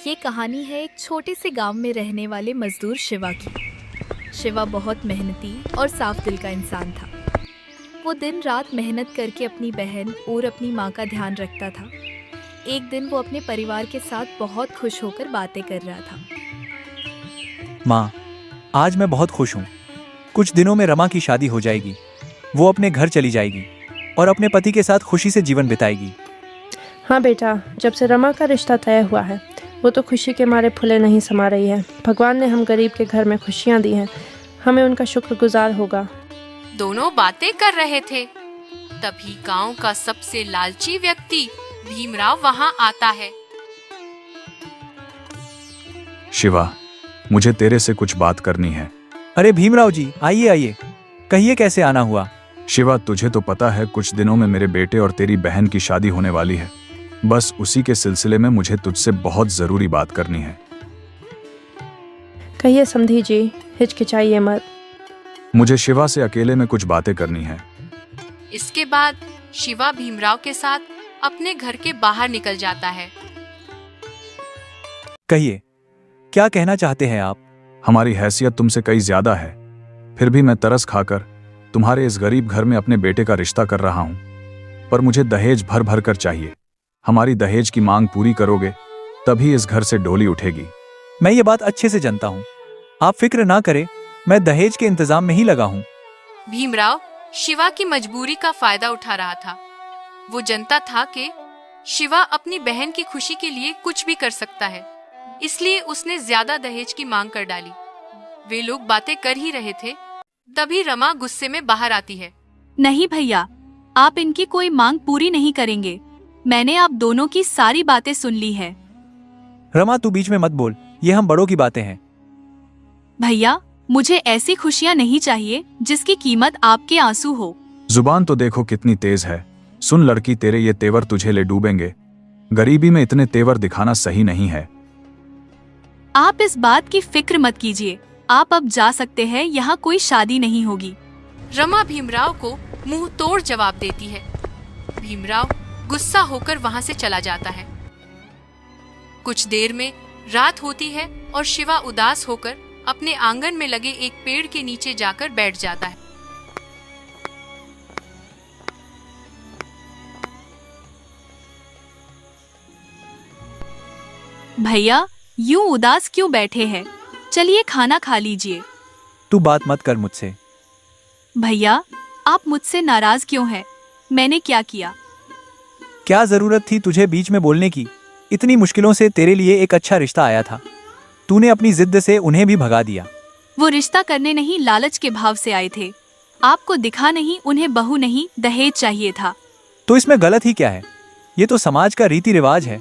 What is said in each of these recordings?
ये कहानी है एक छोटे से गांव में रहने वाले मजदूर शिवा की। शिवा बहुत मेहनती और साफ दिल का इंसान था। वो दिन रात मेहनत करके अपनी बहन और अपनी माँ का ध्यान रखता था। एक दिन वो अपने परिवार के साथ बहुत खुश होकर बातें कर रहा था। माँ, आज मैं बहुत खुश हूँ। कुछ दिनों में रमा की शादी हो जाएगी। वो अपने घर चली जाएगी और अपने पति के साथ खुशी से जीवन बिताएगी। हाँ बेटा, जब से रमा का रिश्ता तय हुआ है वो तो खुशी के मारे फूले नहीं समा रही है। भगवान ने हम गरीब के घर में खुशियाँ दी हैं, हमें उनका शुक्रगुजार होगा। दोनों बातें कर रहे थे, तभी गांव का सबसे लालची व्यक्ति भीमराव वहां आता है। शिवा, मुझे तेरे से कुछ बात करनी है। अरे भीमराव जी, आइए आइए, कहिए कैसे आना हुआ। शिवा, तुझे तो पता है कुछ दिनों में मेरे बेटे और तेरी बहन की शादी होने वाली है। बस उसी के सिलसिले में मुझे तुझसे बहुत जरूरी बात करनी है। कहिए समधी जी, हिचकिचाइए मत। मुझे शिवा से अकेले में कुछ बातें करनी है। इसके बाद शिवा भीमराव के साथ अपने घर के बाहर निकल जाता है। कहिए, क्या कहना चाहते हैं आप? हमारी हैसियत तुमसे कई ज्यादा है, फिर भी मैं तरस खाकर तुम्हारे इस गरीब घर में अपने बेटे का रिश्ता कर रहा हूं। पर मुझे दहेज भर भर कर चाहिए। हमारी दहेज की मांग पूरी करोगे तभी इस घर से डोली उठेगी। मैं ये बात अच्छे से जानता हूँ, आप फिक्र ना करें, मैं दहेज के इंतजाम में ही लगा हूँ। भीमराव शिवा की मजबूरी का फायदा उठा रहा था। वो जानता था कि शिवा अपनी बहन की खुशी के लिए कुछ भी कर सकता है, इसलिए उसने ज्यादा दहेज की मांग कर डाली। वे लोग बातें कर ही रहे थे, तभी रमा गुस्से में बाहर आती है। नहीं भैया, आप इनकी कोई मांग पूरी नहीं करेंगे। मैंने आप दोनों की सारी बातें सुन ली है। रमा, तू बीच में मत बोल, ये हम बड़ों की बातें हैं। भैया, मुझे ऐसी खुशियाँ नहीं चाहिए जिसकी कीमत आपके आंसू हो। जुबान तो देखो कितनी तेज है। सुन लड़की, तेरे ये तेवर तुझे ले डूबेंगे। गरीबी में इतने तेवर दिखाना सही नहीं है। आप इस बात की फिक्र मत कीजिए, आप अब जा सकते हैं, यहाँ कोई शादी नहीं होगी। रमा भीमराव को मुंह तोड़ जवाब देती है। भीमराव गुस्सा होकर वहां से चला जाता है। कुछ देर में रात होती है और शिवा उदास होकर अपने आंगन में लगे एक पेड़ के नीचे जाकर बैठ जाता है। भैया, यूं उदास क्यों बैठे हैं? चलिए खाना खा लीजिए। तू बात मत कर मुझसे। भैया, आप मुझसे नाराज क्यों हैं? मैंने क्या किया? क्या जरूरत थी तुझे बीच में बोलने की? इतनी मुश्किलों से तेरे लिए एक अच्छा रिश्ता आया था, तूने अपनी जिद से उन्हें भी भगा दिया। वो रिश्ता करने नहीं, लालच के भाव से आए थे। आपको दिखा नहीं, उन्हें बहू नहीं दहेज चाहिए था। तो इसमें गलत ही क्या है? ये तो समाज का रीति रिवाज है,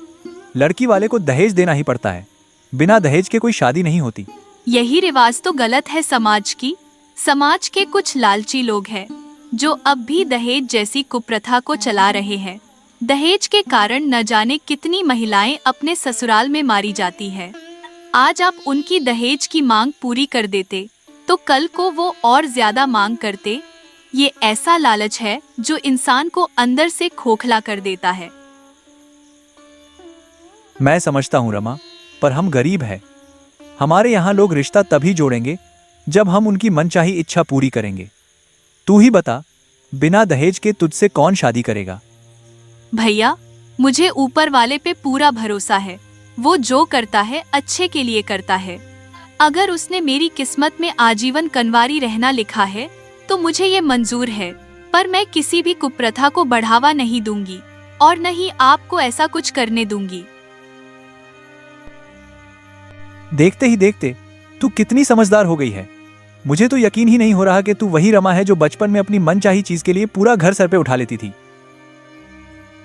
लड़की वाले को दहेज देना ही पड़ता है। बिना दहेज के कोई शादी नहीं होती। यही रिवाज तो गलत है समाज की। समाज के कुछ लालची लोग हैं जो अब भी दहेज जैसी कुप्रथा को चला रहे हैं। दहेज के कारण न जाने कितनी महिलाएं अपने ससुराल में मारी जाती है। आज आप उनकी दहेज की मांग पूरी कर देते तो कल को वो और ज्यादा मांग करते। ये ऐसा लालच है जो इंसान को अंदर से खोखला कर देता है। मैं समझता हूँ रमा, पर हम गरीब हैं। हमारे यहाँ लोग रिश्ता तभी जोड़ेंगे जब हम उनकी मनचाही इच्छा पूरी करेंगे। तू ही बता, बिना दहेज के तुझसे कौन शादी करेगा? भैया, मुझे ऊपर वाले पे पूरा भरोसा है। वो जो करता है अच्छे के लिए करता है। अगर उसने मेरी किस्मत में आजीवन कन्वारी रहना लिखा है तो मुझे ये मंजूर है, पर मैं किसी भी कुप्रथा को बढ़ावा नहीं दूंगी और न ही आपको ऐसा कुछ करने दूंगी। देखते ही देखते तू कितनी समझदार हो गई है। मुझे तो यकीन ही नहीं हो रहा कि तू वही रमा है जो बचपन में अपनी मनचाही चीज के लिए पूरा घर सर पे उठा लेती थी।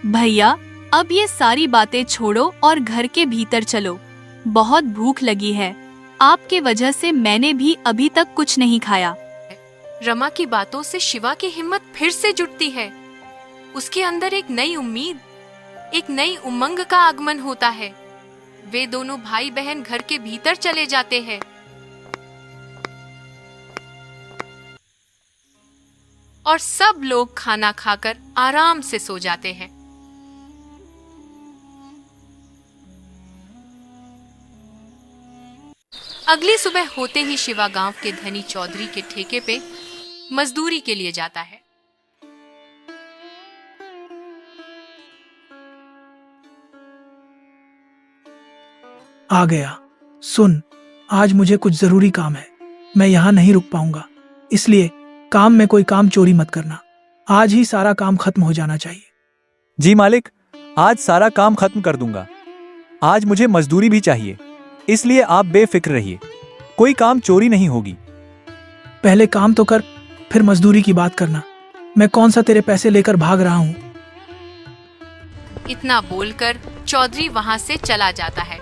भैया, अब ये सारी बातें छोड़ो और घर के भीतर चलो। बहुत भूख लगी है, आपके वजह से मैंने भी अभी तक कुछ नहीं खाया। रमा की बातों से शिवा की हिम्मत फिर से जुटती है। उसके अंदर एक नई उम्मीद, एक नई उमंग का आगमन होता है। वे दोनों भाई बहन घर के भीतर चले जाते हैं। और सब लोग खाना खाकर आराम से सो जाते हैं। अगली सुबह होते ही शिवा गांव के धनी चौधरी के ठेके पे मजदूरी के लिए जाता है। आ गया। सुन, आज मुझे कुछ जरूरी काम है, मैं यहाँ नहीं रुक पाऊंगा, इसलिए काम में कोई काम चोरी मत करना। आज ही सारा काम खत्म हो जाना चाहिए। जी मालिक, आज सारा काम खत्म कर दूंगा। आज मुझे मजदूरी भी चाहिए, इसलिए आप बेफिक्र रहिए, कोई काम चोरी नहीं होगी। पहले काम तो कर, फिर मजदूरी की बात करना। मैं कौन सा तेरे पैसे लेकर भाग रहा हूँ। इतना बोलकर चौधरी वहां से चला जाता है।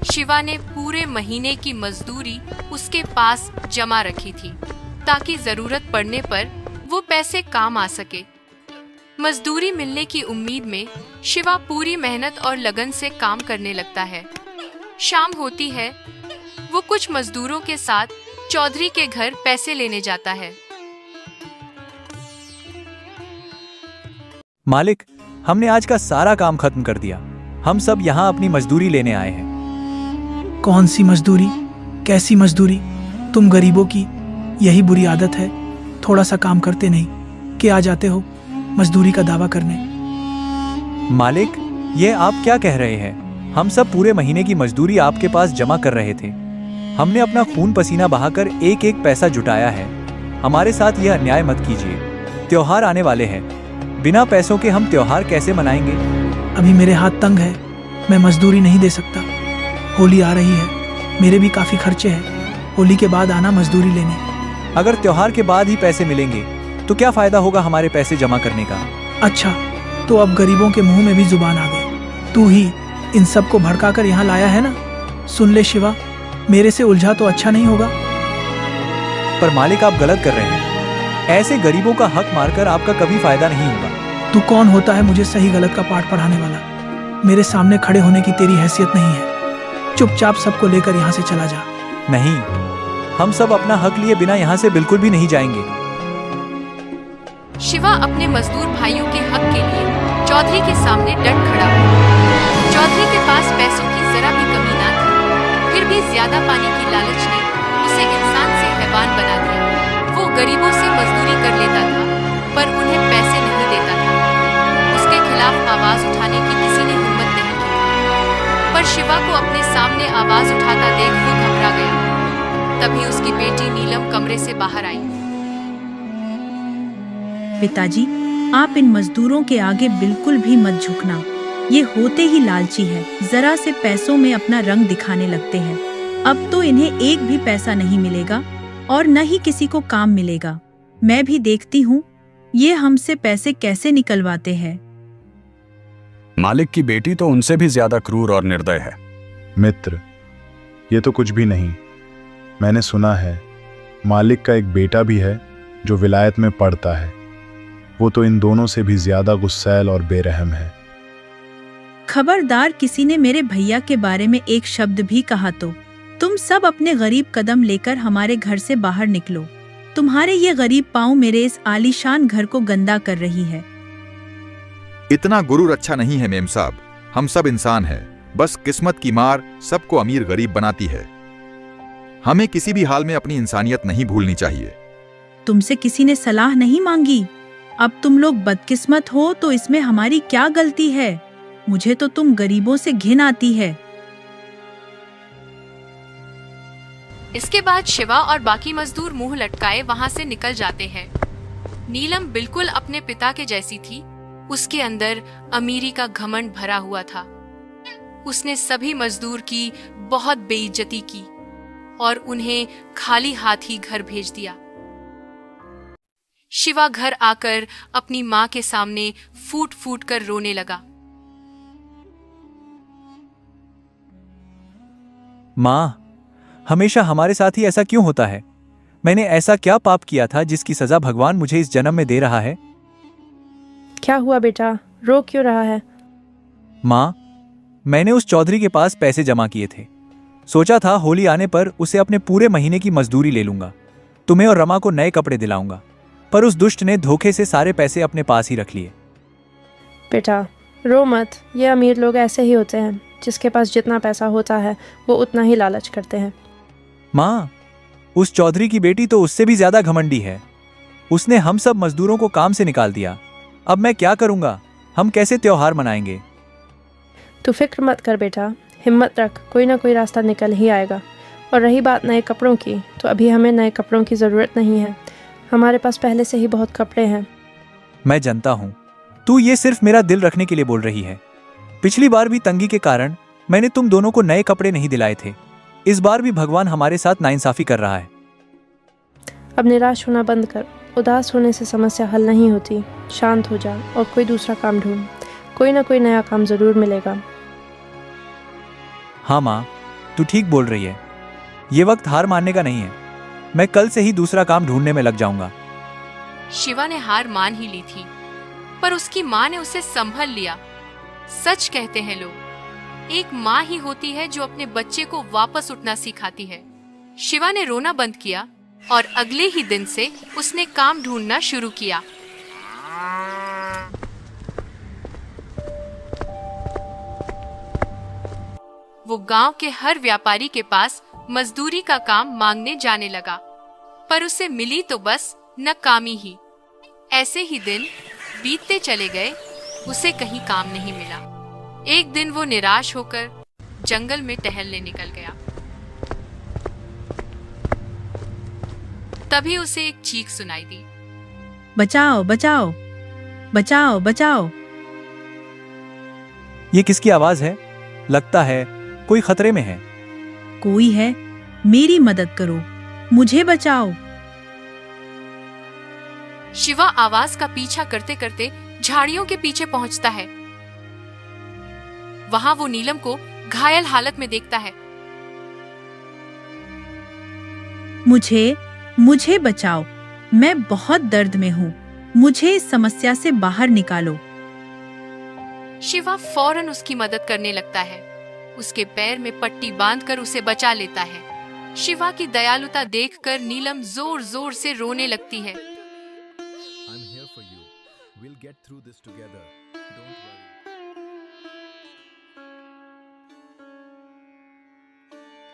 शिवा ने पूरे महीने की मजदूरी उसके पास जमा रखी थी ताकि जरूरत पड़ने पर वो पैसे काम आ सके। मजदूरी मिलने की उम्मीद में शिवा पूरी मेहनत और लगन से काम करने लगता है। शाम होती है, वो कुछ मजदूरों के साथ चौधरी के घर पैसे लेने जाता है। मालिक, हमने आज का सारा काम खत्म कर दिया। हम सब यहाँ अपनी मजदूरी लेने आए हैं। कौन सी मजदूरी? कैसी मजदूरी? तुम गरीबों की यही बुरी आदत है, थोड़ा सा काम करते नहीं कि आ जाते हो मजदूरी का दावा करने। मालिक, ये आप क्या कह रहे हैं? हम सब पूरे महीने की मजदूरी आपके पास जमा कर रहे थे। हमने अपना खून पसीना बहाकर एक एक पैसा जुटाया है। हमारे साथ यह अन्याय मत कीजिए। त्योहार आने वाले हैं, बिना पैसों के हम त्योहार कैसे मनाएंगे? अभी मेरे हाथ तंग है, मैं मजदूरी नहीं दे सकता। होली आ रही है, मेरे भी काफी खर्चे हैं। होली के बाद आना मजदूरी लेने। अगर त्योहार के बाद ही पैसे मिलेंगे तो क्या फायदा होगा हमारे पैसे जमा करने का? अच्छा, तो अब गरीबों के मुंह में भी जुबान आ गई। तू ही इन सबको भड़का कर यहाँ लाया है ना? सुन ले शिवा, मेरे से उलझा तो अच्छा नहीं होगा। पर मालिक, आप गलत कर रहे हैं। ऐसे गरीबों का हक मारकर आपका कभी फायदा नहीं होगा। तू कौन होता है मुझे सही गलत का पाठ पढ़ाने वाला? मेरे सामने खड़े होने की तेरी हैसियत नहीं है। चुपचाप सबको लेकर यहाँ से चला जा। नहीं, हम सब अपना हक लिए बिना यहाँ से बिल्कुल भी नहीं जाएंगे। शिवा अपने मजदूर भाइयों के हक के लिए चौधरी के सामने डट खड़ा हुआ। चौधरी के पास पैसों की जरा भी कमी ना थी, फिर भी ज्यादा पानी की लालच ने उसे इंसान से हैवान बना दिया। वो गरीबों से मजदूरी कर लेता था, पर उन्हें पैसे नहीं देता था। उसके खिलाफ आवाज उठाने की किसी ने हिम्मत नहीं की, पर शिवा को अपने सामने आवाज उठाता देख वो घबरा गया। तभी उसकी बेटी नीलम कमरे से बाहर आई। पिताजी, आप इन मजदूरों के आगे बिल्कुल भी मत झुकना। ये होते ही लालची है, जरा से पैसों में अपना रंग दिखाने लगते हैं। अब तो इन्हें एक भी पैसा नहीं मिलेगा और न ही किसी को काम मिलेगा। मैं भी देखती हूँ ये हमसे पैसे कैसे निकलवाते हैं। मालिक की बेटी तो उनसे भी ज्यादा क्रूर और निर्दय है। मित्र, ये तो कुछ भी नहीं। मैंने सुना है मालिक का एक बेटा भी है जो विलायत में पढ़ता है। वो तो इन दोनों से भी ज्यादा गुस्सैल और बेरहम है। खबरदार, किसी ने मेरे भैया के बारे में एक शब्द भी कहा तो तुम सब अपने गरीब कदम लेकर हमारे घर से बाहर निकलो। तुम्हारे ये गरीब पाँव मेरे इस आलीशान घर को गंदा कर रही है। इतना गुरूर अच्छा नहीं है मेम साहब। हम सब इंसान हैं, बस किस्मत की मार सबको अमीर गरीब बनाती है। हमें किसी भी हाल में अपनी इंसानियत नहीं भूलनी चाहिए। तुमसे किसी ने सलाह नहीं मांगी? अब तुम लोग बदकिस्मत हो तो इसमें हमारी क्या गलती है? मुझे तो तुम गरीबों से घिन आती है। इसके बाद शिवा और बाकी मजदूर मुंह लटकाए वहां से निकल जाते हैं। नीलम बिल्कुल अपने पिता के जैसी थी। उसके अंदर अमीरी का घमंड भरा हुआ था। उसने सभी मजदूर की बहुत बेइज्जती की और उन्हें खाली हाथ ही घर भेज दिया। शिवा घर आकर अपनी माँ के सामने फूट फूट कर रोने लगा। माँ, हमेशा हमारे साथ ही ऐसा क्यों होता है? मैंने ऐसा क्या पाप किया था जिसकी सजा भगवान मुझे इस जन्म में दे रहा है? क्या हुआ बेटा, रो क्यों रहा है? माँ, मैंने उस चौधरी के पास पैसे जमा किए थे। सोचा था होली आने पर उसे अपने पूरे महीने की मजदूरी ले लूंगा, तुम्हें और रमा को नए कपड़े दिलाऊंगा। पर उस दुष्ट ने धोखे से सारे पैसे अपने पास ही रख लिए। बेटा रो मत, ये अमीर लोग ऐसे ही होते हैं। जिसके पास जितना पैसा होता है वो उतना ही लालच करते हैं। माँ, उस चौधरी की बेटी तो उससे भी ज्यादा घमंडी है। उसने हम सब मजदूरों को काम से निकाल दिया। अब मैं क्या करूंगा? हम कैसे त्योहार मनाएंगे? तू फिक्र मत कर बेटा, हिम्मत रख, कोई ना कोई रास्ता निकल ही आएगा। और रही बात नए कपड़ों की, तो अभी हमें नए कपड़ों की ज़रूरत नहीं है। हमारे पास पहले से ही बहुत कपड़े हैं। मैं जानता हूँ, तू ये सिर्फ मेरा दिल रखने के लिए बोल रही है। पिछली बार भी तंगी के कारण मैंने तुम दोनों को नए कपड़े नहीं दिलाए थे। इस बार भी भगवान हमारे साथ नाइंसाफी कर रहा है। अब निराश होना बंद कर। उदास होने से समस्या हल नहीं होती। शांत हो जा और कोई दूसरा काम ढूंढ। कोई ना कोई नया काम ज़रूर मिलेगा। हाँ माँ, तू ठीक बोल रही है। ये वक्त हार मानने का नहीं है। मैं कल से ही दूसरा काम ढूंढने में लग जाऊंगा। शिवा ने हार मान ही ली थी, पर उसकी माँ ने उसे संभल लिया। सच कहते हैं लोग, एक माँ ही होती है जो अपने बच्चे को वापस उठना सिखाती है। शिवा ने रोना बंद किया और अगले ही दिन से उसने काम ढूंढना शुरू किया। वो गांव के हर व्यापारी के पास मजदूरी का काम मांगने जाने लगा, पर उसे मिली तो बस नाकामी ही। ऐसे ही दिन बीतते चले गए, उसे कहीं काम नहीं मिला। एक दिन वो निराश होकर जंगल में टहलने निकल गया। तभी उसे एक चीख सुनाई दी। बचाओ बचाओ बचाओ बचाओ। ये किसकी आवाज है? लगता है कोई खतरे में है। कोई है, मेरी मदद करो, मुझे बचाओ। शिवा आवाज का पीछा करते करते झाड़ियों के पीछे पहुंचता है। वहां वो नीलम को घायल हालत में देखता है। मुझे बचाओ, मैं बहुत दर्द में हूँ, मुझे इस समस्या से बाहर निकालो। शिवा फौरन उसकी मदद करने लगता है। उसके पैर में पट्टी बांधकर उसे बचा लेता है। शिवा की दयालुता देखकर नीलम जोर जोर से रोने लगती है।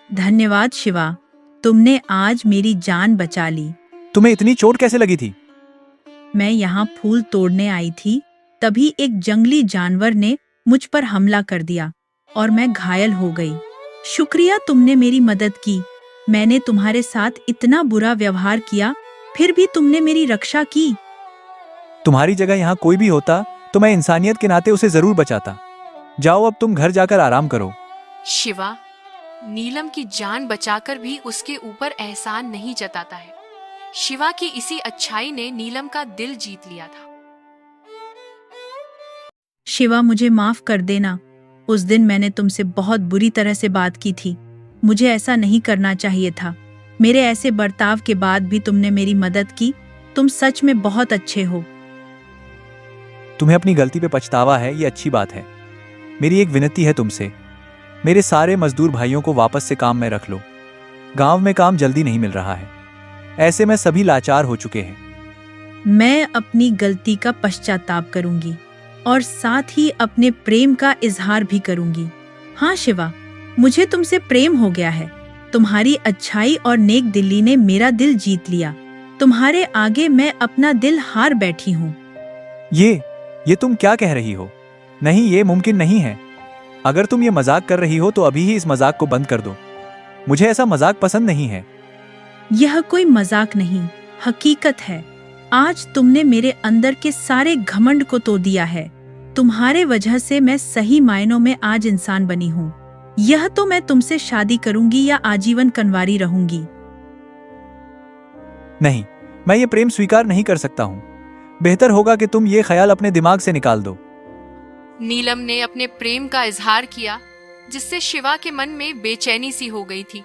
धन्यवाद शिवा, तुमने आज मेरी जान बचा ली। तुम्हें इतनी चोट कैसे लगी थी? मैं यहाँ फूल तोड़ने आई थी, तभी एक जंगली जानवर ने मुझ पर हमला कर दिया और मैं घायल हो गई। शुक्रिया, तुमने मेरी मदद की। मैंने तुम्हारे साथ इतना बुरा व्यवहार किया, फिर भी तुमने मेरी रक्षा की। तुम्हारी जगह यहाँ कोई भी होता तो मैं इंसानियत के नाते उसे जरूर बचाता। जाओ, अब तुम घर जाकर आराम करो। शिवा नीलम की जान बचाकर भी उसके ऊपर एहसान नहीं जताता है। शिवा की इसी अच्छाई ने नीलम का दिल जीत लिया था। शिवा, मुझे माफ कर देना। उस दिन मैंने तुमसे बहुत बुरी तरह से बात की थी। मुझे ऐसा नहीं करना चाहिए था। मेरे ऐसे बर्ताव के बाद भी तुमने मेरी मदद की। तुम सच में बहुत अच्छे हो। तुम्हें अपनी गलती पे पछतावा है, ये अच्छी बात है। मेरी एक विनती है तुमसे, मेरे सारे मजदूर भाइयों को वापस से काम में रख लो। गांव में काम जल्दी नहीं मिल रहा है। ऐसे में सभी लाचार हो चुके हैं। मैं अपनी गलती का पश्चाताप करूंगी और साथ ही अपने प्रेम का इजहार भी करूंगी। हाँ शिवा, मुझे तुमसे प्रेम हो गया है। तुम्हारी अच्छाई और नेक दिली ने मेरा दिल जीत लिया। तुम्हारे आगे मैं अपना दिल हार बैठी हूँ। ये तुम क्या कह रही हो? नहीं, ये मुमकिन नहीं है। अगर तुम ये मजाक कर रही हो तो अभी ही इस मजाक को बंद कर दो। मुझे ऐसा मजाक पसंद नहीं है। यह कोई मजाक नहीं, हकीकत है। आज तुमने मेरे अंदर के सारे घमंड को तोड़ दिया है। तुम्हारे वजह से मैं सही मायनों में आज इंसान बनी हूँ। यह तो मैं तुमसे शादी करूंगी या आजीवन कन्वारी रहूंगी। नहीं, मैं ये प्रेम स्वीकार नहीं कर सकता हूँ। बेहतर होगा कि तुम ये ख्याल अपने दिमाग से निकाल दो। नीलम ने अपने प्रेम का इजहार किया, जिससे शिवा के मन में बेचैनी सी हो गई थी।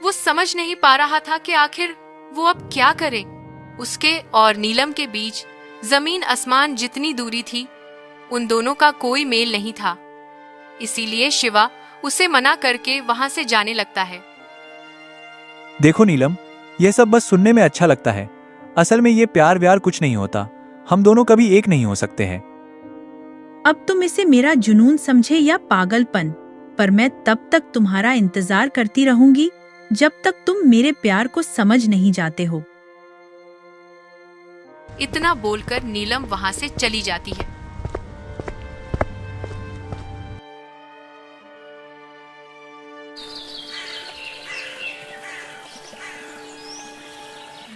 वो समझ नहीं पा रहा था कि आखिर वो अब क्या करे। उसके और नीलम के बीच जमीन आसमान जितनी दूरी थी, उन दोनों का कोई मेल नहीं था। इसीलिए शिवा उसे मना करके वहां से जाने लगता है। देखो नीलम, यह सब बस सुनने में अच्छा लगता है। असल में ये प्यार व्यार कुछ नहीं होता। हम दोनों कभी एक नहीं हो सकते हैं। अब तुम इसे मेरा जुनून समझे या पागलपन, पर मैं तब तक तुम्हारा इंतजार करती रहूंगी जब तक तुम मेरे प्यार को समझ नहीं जाते हो। इतना बोलकर नीलम वहां से चली जाती है।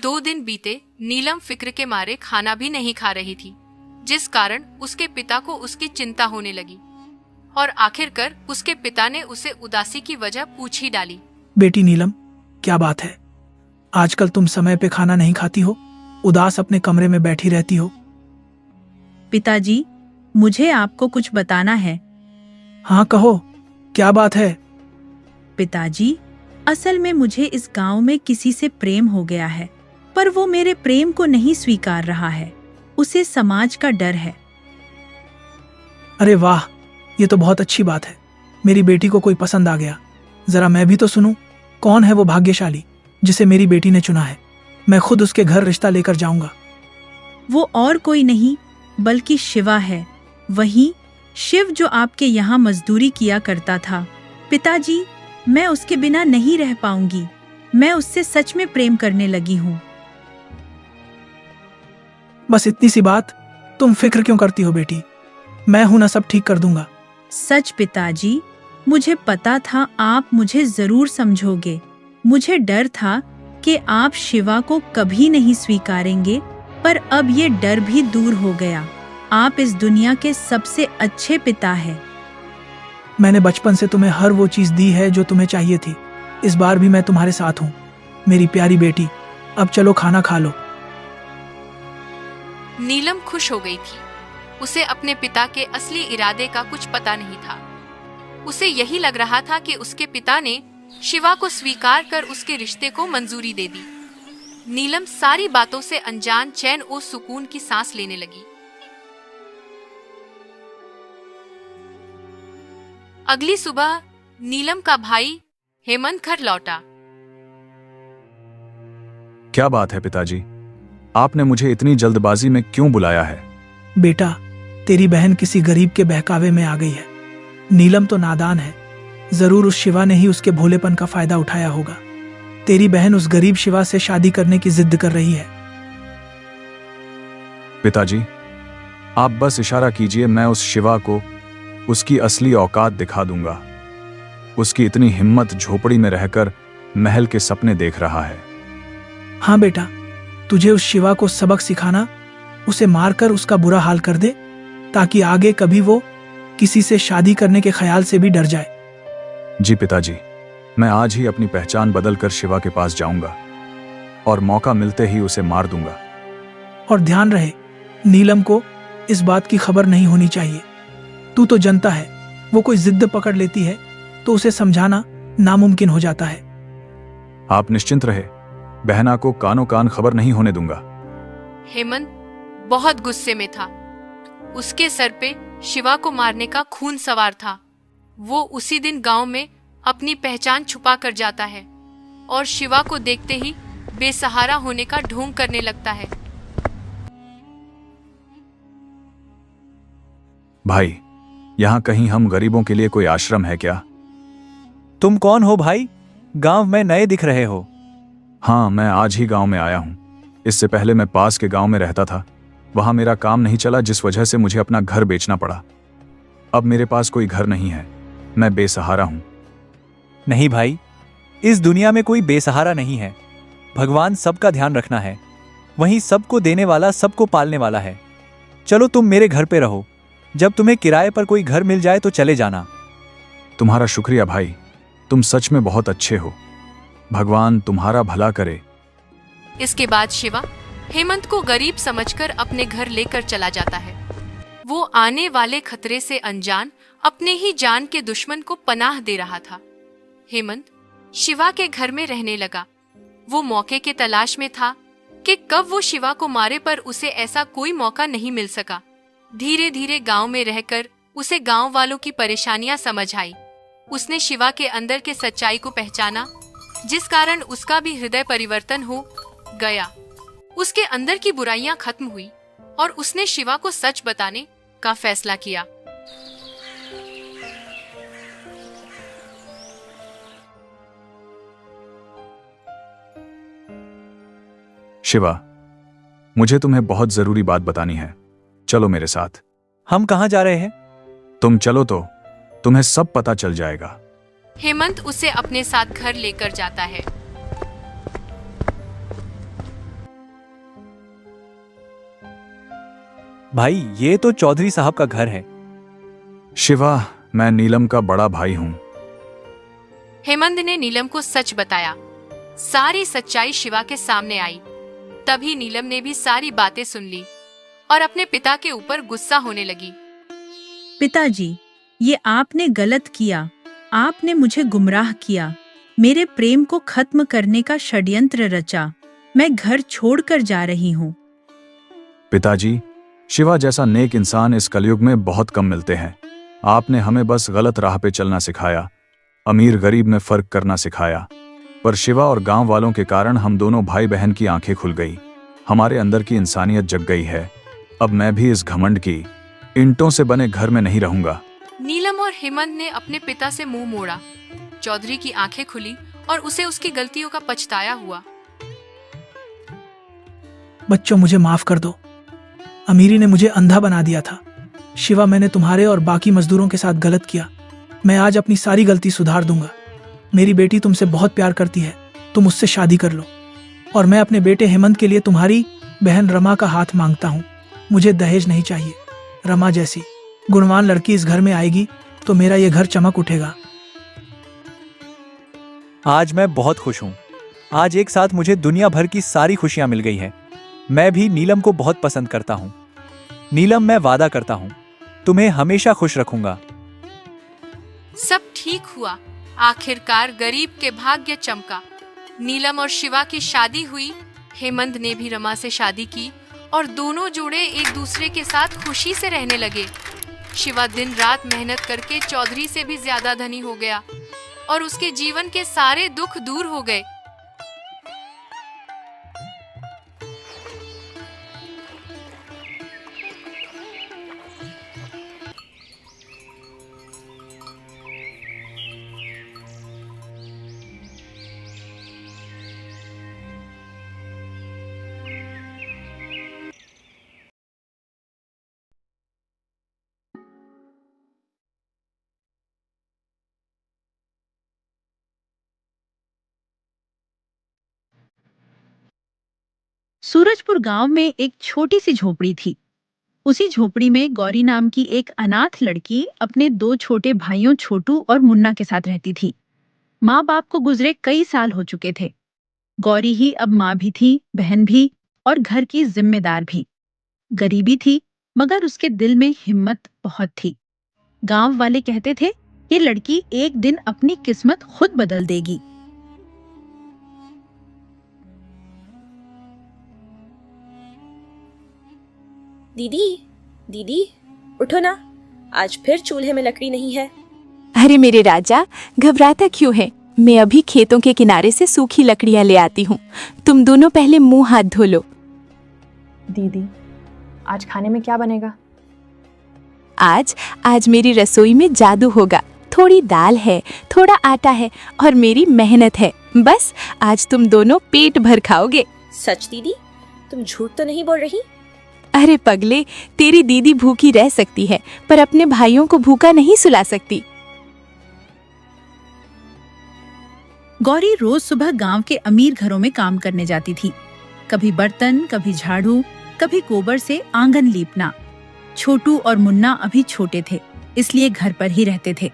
दो दिन बीते, नीलम फिक्र के मारे खाना भी नहीं खा रही थी, जिस कारण उसके पिता को उसकी चिंता होने लगी और आखिरकार उसके पिता ने उसे उदासी की वजह पूछ ही डाली। बेटी नीलम, क्या बात है? आजकल तुम समय पे खाना नहीं खाती हो, उदास अपने कमरे में बैठी रहती हो। पिताजी, मुझे आपको कुछ बताना है। हाँ कहो, क्या बात है? पिताजी, असल में मुझे इस गांव में किसी से प्रेम हो गया है, पर वो मेरे प्रेम को नहीं स्वीकार रहा है। उसे समाज का डर है। अरे वाह, ये तो बहुत अच्छी बात है। मेरी बेटी को कोई पसंद आ गया। जरा मैं भी तो सुनूं, कौन है वो भाग्यशाली जिसे मेरी बेटी ने चुना है? मैं खुद उसके घर रिश्ता लेकर जाऊंगा। वो और कोई नहीं बल्कि शिवा है, वही शिव जो आपके यहाँ मजदूरी किया करता था। पिताजी, मैं उसके बिना नहीं रह पाऊंगी। मैं उससे सच में प्रेम करने लगी हूँ। बस इतनी सी बात, तुम फिक्र क्यों करती हो बेटी? मैं हूं ना, सब ठीक कर दूंगा। सच पिताजी, मुझे पता था आप मुझे जरूर समझोगे। मुझे डर था कि आप शिवा को कभी नहीं स्वीकारेंगे, पर अब ये डर भी दूर हो गया। आप इस दुनिया के सबसे अच्छे पिता हैं। मैंने बचपन से तुम्हें हर वो चीज दी है जो तुम्हें चाहिए थी। इस बार भी मैं तुम्हारे साथ हूँ मेरी प्यारी बेटी। अब चलो खाना खा लो। नीलम खुश हो गई थी। उसे अपने पिता के असली इरादे का कुछ पता नहीं था। उसे यही लग रहा था कि उसके पिता ने शिवा को स्वीकार कर उसके रिश्ते को मंजूरी दे दी। नीलम सारी बातों से अनजान चैन और सुकून की सांस लेने लगी। अगली सुबह नीलम का भाई हेमंत घर लौटा। क्या बात है पिताजी, आपने मुझे इतनी जल्दबाजी में क्यों बुलाया है? बेटा, तेरी बहन किसी गरीब के बहकावे में आ गई है। नीलम तो नादान है, जरूर उस शिवा ने ही उसके भोलेपन का फायदा उठाया होगा। तेरी बहन उस गरीब शिवा से शादी करने की जिद कर रही है। पिताजी, आप बस इशारा कीजिए, मैं उस शिवा को उसकी असली औकात दिखा दूंगा। उसकी इतनी हिम्मत झोपड़ी में रहकर महल के सपने देख रहा है। हाँ बेटा, तुझे उस शिवा को सबक सिखाना, उसे मारकर उसका बुरा हाल कर दे, ताकि आगे कभी वो किसी से शादी करने के ख्याल से भी डर जाए। जी पिताजी, मैं आज ही अपनी पहचान बदलकर शिवा के पास जाऊंगा और मौका मिलते ही उसे मार दूंगा। और ध्यान रहे, नीलम को इस बात की खबर नहीं होनी चाहिए। तू तो जनता है, वो कोई जिद पकड़ लेती है तो उसे समझाना नामुमकिन हो जाता है। आप निश्चिंत रहे, बहना को कानो कान खबर नहीं होने दूंगा। हेमंत बहुत गुस्से में था। उसके सर पे शिवा को मारने का खून सवार था। वो उसी दिन गांव में अपनी पहचान छुपा कर जाता है और शिवा को देखते ही बेसहारा होने का ढोंग करने लगता है। भाई, यहाँ कहीं हम गरीबों के लिए कोई आश्रम है क्या? तुम कौन हो भाई? गांव में नए दिख रहे हो। हाँ, मैं आज ही गांव में आया हूँ। इससे पहले मैं पास के गांव में रहता था। वहां मेरा काम नहीं चला, जिस वजह से मुझे अपना घर बेचना पड़ा। अब मेरे पास कोई घर नहीं है, मैं बेसहारा हूं। नहीं भाई, इस दुनिया में कोई बेसहारा नहीं है। भगवान सबका ध्यान रखना है, वहीं सबको देने वाला, सबको पालने वाला है। चलो तुम मेरे घर पे रहो, जब तुम्हें किराए पर कोई घर मिल जाए तो चले जाना। तुम्हारा शुक्रिया भाई, तुम सच में बहुत अच्छे हो। भगवान तुम्हारा भला करे। इसके बाद शिवा हेमंत को गरीब समझकर अपने घर लेकर चला जाता है। वो आने वाले खतरे से अनजान अपने ही जान के दुश्मन को पनाह दे रहा था। हेमंत शिवा के घर में रहने लगा। वो मौके के तलाश में था कि कब वो शिवा को मारे, पर उसे ऐसा कोई मौका नहीं मिल सका। धीरे धीरे गांव में रहकर उसे गांव वालों की परेशानियां समझ आई। उसने शिवा के अंदर के सच्चाई को पहचाना, जिस कारण उसका भी हृदय परिवर्तन हो गया। उसके अंदर की बुराइयां खत्म हुई और उसने शिवा को सच बताने का फैसला किया। शिवा, मुझे तुम्हें बहुत जरूरी बात बतानी है। चलो मेरे साथ। हम कहाँ जा रहे हैं? तुम चलो तो तुम्हें सब पता चल जाएगा। हेमंत उसे अपने साथ घर लेकर जाता है। भाई, ये तो चौधरी साहब का घर है। शिवा, मैं नीलम का बड़ा भाई हूं। हेमंत ने नीलम को सच बताया। सारी सच्चाई शिवा के सामने आई। तभी नीलम ने भी सारी बातें सुन ली और अपने पिता के ऊपर गुस्सा होने लगी। पिताजी, ये आपने गलत किया। आपने मुझे गुमराह किया, मेरे प्रेम को खत्म करने का षड्यंत्र रचा। मैं घर छोड़कर जा रही हूँ। पिताजी, शिवा जैसा नेक इंसान इस कलयुग में बहुत कम मिलते हैं। आपने हमें बस गलत राह पे चलना सिखाया, अमीर गरीब में फर्क करना सिखाया। पर शिवा और गांव वालों के कारण हम दोनों भाई बहन की आंखें खुल गई, हमारे अंदर की इंसानियत जग गई है। अब मैं भी इस घमंड की ईंटों से बने घर में नहीं रहूंगा। नीलम और हेमंत ने अपने पिता से मुंह मोड़ा। चौधरी की आंखें खुली और उसे उसकी गलतियों का पछताया हुआ। बच्चों, मुझे माफ कर दो। अमीरी ने मुझे अंधा बना दिया था। शिवा, मैंने तुम्हारे और बाकी मजदूरों के साथ गलत किया। मैं आज अपनी सारी गलती सुधार दूंगा। मेरी बेटी तुमसे बहुत प्यार करती है, तुम उससे शादी कर लो। और मैं अपने बेटे हेमंत के लिए तुम्हारी बहन रमा का हाथ मांगता हूँ। मुझे दहेज नहीं चाहिए। रमा जैसी गुणवान लड़की इस घर में आएगी तो मेरा ये घर चमक उठेगा। आज मैं बहुत खुश हूँ। आज एक साथ मुझे दुनिया भर की सारी खुशियां मिल गई है। मैं भी नीलम को बहुत पसंद करता हूँ। नीलम, मैं वादा करता हूँ तुम्हें हमेशा खुश रखूंगा। सब ठीक हुआ। आखिरकार गरीब के भाग्य चमका। नीलम और शिवा की शादी हुई। हेमंत ने भी रमा से शादी की और दोनों जोड़े एक दूसरे के साथ खुशी से रहने लगे। शिवा दिन रात मेहनत करके चौधरी से भी ज्यादा धनी हो गया और उसके जीवन के सारे दुख दूर हो गए। सूरजपुर गांव में एक छोटी सी झोपड़ी थी। उसी झोपड़ी में गौरी नाम की एक अनाथ लड़की अपने 2 छोटे भाइयों छोटू और मुन्ना के साथ रहती थी। माँ बाप को गुजरे कई साल हो चुके थे। गौरी ही अब माँ भी थी, बहन भी और घर की जिम्मेदार भी। गरीबी थी मगर उसके दिल में हिम्मत बहुत थी। गांव वाले कहते थे ये लड़की एक दिन अपनी किस्मत खुद बदल देगी। दीदी, उठो ना। आज फिर चूल्हे में लकड़ी नहीं है। अरे मेरे राजा, घबराता क्यों है? मैं अभी खेतों के किनारे से सूखी लकड़ियां ले आती हूँ। तुम दोनों पहले मुंह हाथ धो लो। दीदी, आज खाने में क्या बनेगा? आज मेरी रसोई में जादू होगा। थोड़ी दाल है, थोड़ा आटा है और मेरी मेहनत है। बस आज तुम दोनों पेट भर खाओगे। सच दीदी, तुम झूठ तो नहीं बोल रही? अरे पगले, तेरी दीदी भूखी रह सकती है पर अपने भाइयों को भूखा नहीं सुला सकती। गौरी रोज सुबह गांव के अमीर घरों में काम करने जाती थी। कभी बर्तन, कभी झाड़ू, कभी गोबर से आंगन लीपना। छोटू और मुन्ना अभी छोटे थे, इसलिए घर पर ही रहते थे।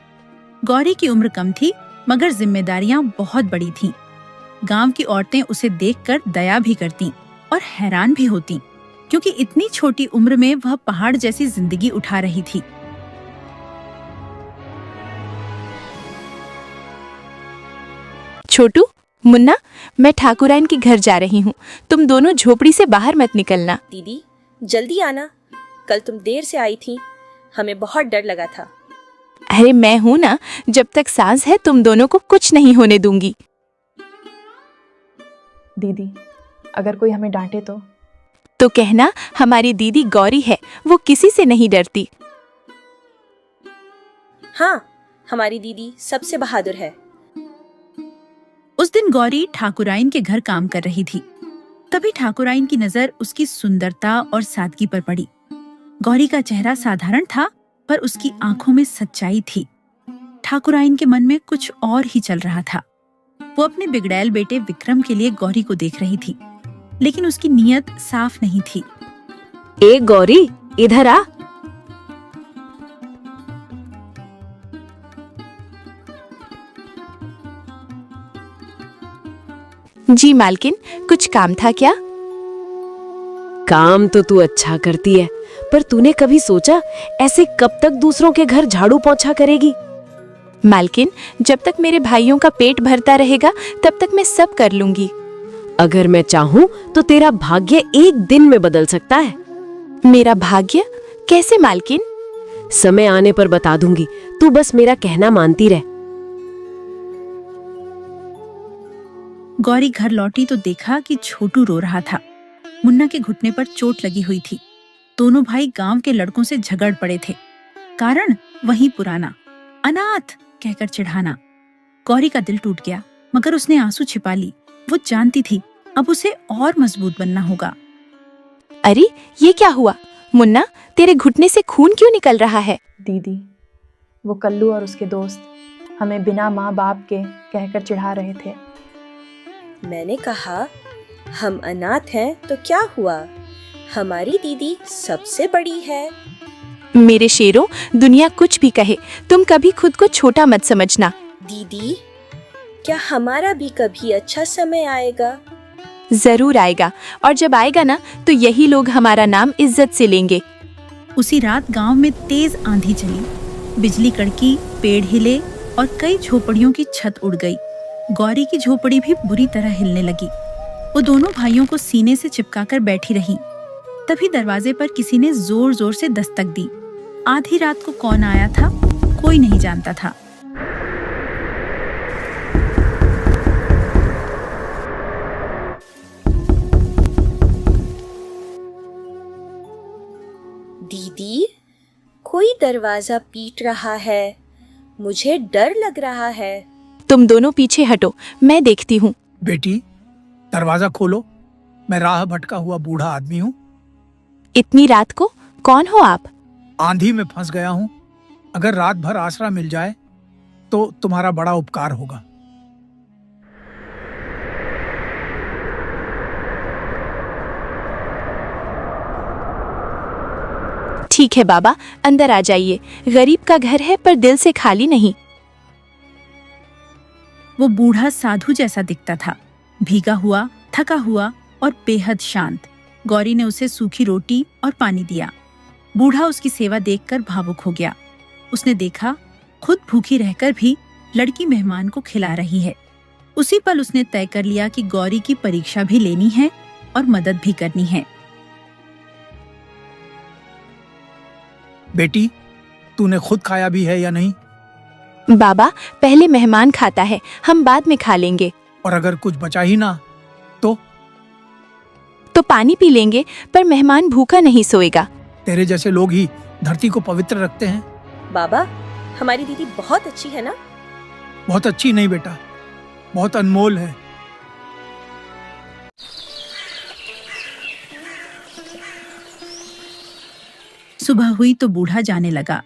गौरी की उम्र कम थी मगर जिम्मेदारियां बहुत बड़ी थीं। गांव की औरतें उसे देखकर दया भी करतीं और हैरान भी होतीं, क्योंकि इतनी छोटी उम्र में वह पहाड़ जैसी जिंदगी उठा रही थी। छोटू, मुन्ना, मैं ठाकुराइन के घर जा रही हूँ। तुम दोनों झोपड़ी से बाहर मत निकलना। दीदी, जल्दी आना। कल तुम देर से आई थी, हमें बहुत डर लगा था। अरे मैं हूँ ना, जब तक सांस है तुम दोनों को कुछ नहीं होने दूंगी। दीदी, अगर कोई हमें डांटे तो कहना हमारी दीदी गौरी है, वो किसी से नहीं डरती। हाँ, हमारी दीदी सबसे बहादुर है। उस दिन गौरी ठाकुराइन के घर काम कर रही थी। तभी ठाकुराइन की नजर उसकी सुंदरता और सादगी पर पड़ी। गौरी का चेहरा साधारण था, पर उसकी आंखों में सच्चाई थी। ठाकुराइन के मन में कुछ और ही चल रहा था। वो अपने बिगड़ैल बेटे विक्रम के लिए गौरी को देख रही थी, लेकिन उसकी नीयत साफ नहीं थी। ए गौरी, इधर आ। जी मालकिन, कुछ काम था क्या? काम तो तू अच्छा करती है, पर तूने कभी सोचा ऐसे कब तक दूसरों के घर झाड़ू पोंछा करेगी? मालकिन, जब तक मेरे भाइयों का पेट भरता रहेगा तब तक मैं सब कर लूंगी। अगर मैं चाहूँ तो तेरा भाग्य एक दिन में बदल सकता है। मेरा भाग्य? कैसे मालकिन? समय आने पर बता दूंगी, तू बस मेरा कहना मानती रह। गौरी घर लौटी तो देखा कि छोटू रो रहा था। मुन्ना के घुटने पर चोट लगी हुई थी। दोनों भाई गांव के लड़कों से झगड़ पड़े थे। कारण वही पुराना, अनाथ कहकर चिढ़ाना। गौरी का दिल टूट गया, मगर उसने आंसू छिपा ली। वो जानती थी अब उसे और मजबूत बनना होगा। अरे ये क्या हुआ? मुन्ना, तेरे घुटने से खून क्यों निकल रहा है? दीदी, वो कल्लू और उसके दोस्त हमें बिना माँ बाप के कहकर चिढ़ा रहे थे। मैंने कहा हम अनाथ हैं तो क्या हुआ, हमारी दीदी सबसे बड़ी है। मेरे शेरों, दुनिया कुछ भी कहे, तुम कभी खुद को छोटा मत समझना। दीदी, क्या हमारा भी कभी अच्छा समय आएगा? जरूर आएगा, और जब आएगा ना तो यही लोग हमारा नाम इज्जत से लेंगे। उसी रात गांव में तेज आंधी चली। बिजली कड़की, पेड़ हिले और कई झोपड़ियों की छत उड़ गई। गौरी की झोपड़ी भी बुरी तरह हिलने लगी। वो दोनों भाइयों को सीने से चिपकाकर बैठी रही। तभी दरवाजे पर किसी ने जोर जोर से दस्तक दी। आधी रात को कौन आया था, कोई नहीं जानता था। दीदी, कोई दरवाजा पीट रहा है, मुझे डर लग रहा है। तुम दोनों पीछे हटो, मैं देखती हूँ। बेटी, दरवाजा खोलो, मैं राह भटका हुआ बूढ़ा आदमी हूँ। इतनी रात को? कौन हो आप? आंधी में फंस गया हूँ। अगर रात भर आसरा मिल जाए तो तुम्हारा बड़ा उपकार होगा। ठीक है बाबा, अंदर आ जाइए। गरीब का घर है पर दिल से खाली नहीं। वो बूढ़ा साधु जैसा दिखता था, भीगा हुआ, थका हुआ और बेहद शांत। गौरी ने उसे सूखी रोटी और पानी दिया। बूढ़ा उसकी सेवा देखकर भावुक हो गया। उसने देखा खुद भूखी रहकर भी लड़की मेहमान को खिला रही है। उसी पल उसने तय कर लिया कि गौरी की परीक्षा भी लेनी है और मदद भी करनी है। बेटी, तूने खुद खाया भी है या नहीं? बाबा, पहले मेहमान खाता है, हम बाद में खा लेंगे। और अगर कुछ बचा ही ना तो पानी पी लेंगे, पर मेहमान भूखा नहीं सोएगा। तेरे जैसे लोग ही धरती को पवित्र रखते हैं। बाबा, हमारी दीदी बहुत अच्छी है ना? बहुत अच्छी नहीं बेटा, बहुत अनमोल है। सुबह हुई तो बूढ़ा जाने लगा।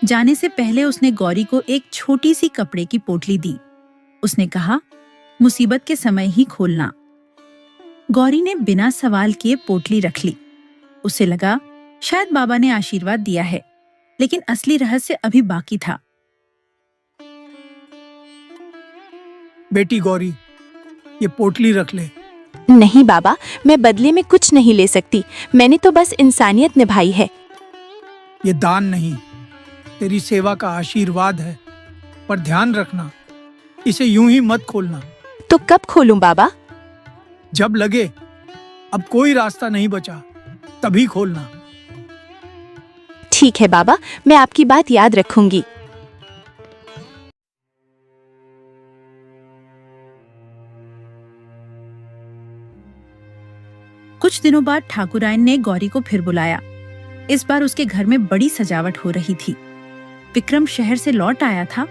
जाने से पहले उसने गौरी को एक छोटी सी कपड़े की पोटली दी। उसने कहा, मुसीबत के समय ही खोलना। गौरी ने बिना सवाल किए पोटली रख ली। उसे लगा शायद बाबा ने आशीर्वाद दिया है, लेकिन असली रहस्य अभी बाकी था। बेटी गौरी, ये पोटली रख ले। नहीं बाबा, मैं बदले में कुछ नहीं ले सकती। मैंने तो बस इंसानियत निभाई है। ये दान नहीं, तेरी सेवा का आशीर्वाद है। पर ध्यान रखना, इसे यूं ही मत खोलना। तो कब खोलूं बाबा? जब लगे अब कोई रास्ता नहीं बचा, तभी खोलना। ठीक है बाबा, मैं आपकी बात याद रखूंगी। कुछ दिनों बाद ठाकुराइन ने गौरी को फिर बुलाया। इस बार उसके घर में बड़ी सजावट हो रही थी। विक्रम शहर से लौट आया था,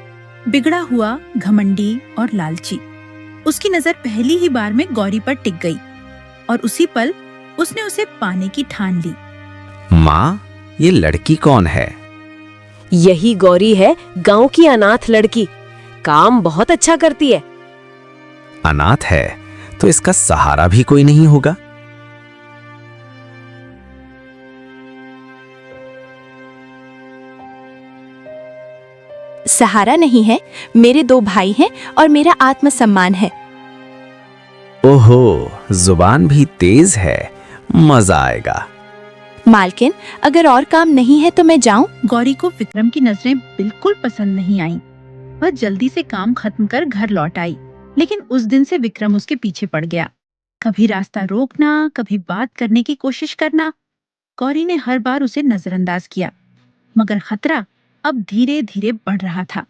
बिगड़ा हुआ, घमंडी और लालची। उसकी नजर पहली ही बार में गौरी पर टिक गई। और उसी पल उसने उसे पाने की ठान ली। माँ, ये लड़की कौन है? यही गौरी है, गांव की अनाथ लड़की। काम बहुत अच्छा करती है। अनाथ है तो इसका सहारा भी कोई नहीं होगा। सहारा नहीं है, मेरे 2 भाई हैं और मेरा आत्मसम्मान है। ओहो, जुबान भी तेज है, मजा आएगा। मालकिन, अगर और काम नहीं है तो मैं जाऊं? गौरी को विक्रम की नजरें बिल्कुल पसंद नहीं आईं। वह जल्दी से काम खत्म कर घर लौट आई, लेकिन उस दिन से विक्रम उसके पीछे पड़ गया। कभी रास्ता रोकना, कभी बात करने की कोशिश करना। गौरी ने हर बार उसे नजरअंदाज किया, मगर खतरा अब धीरे धीरे बढ़ रहा था।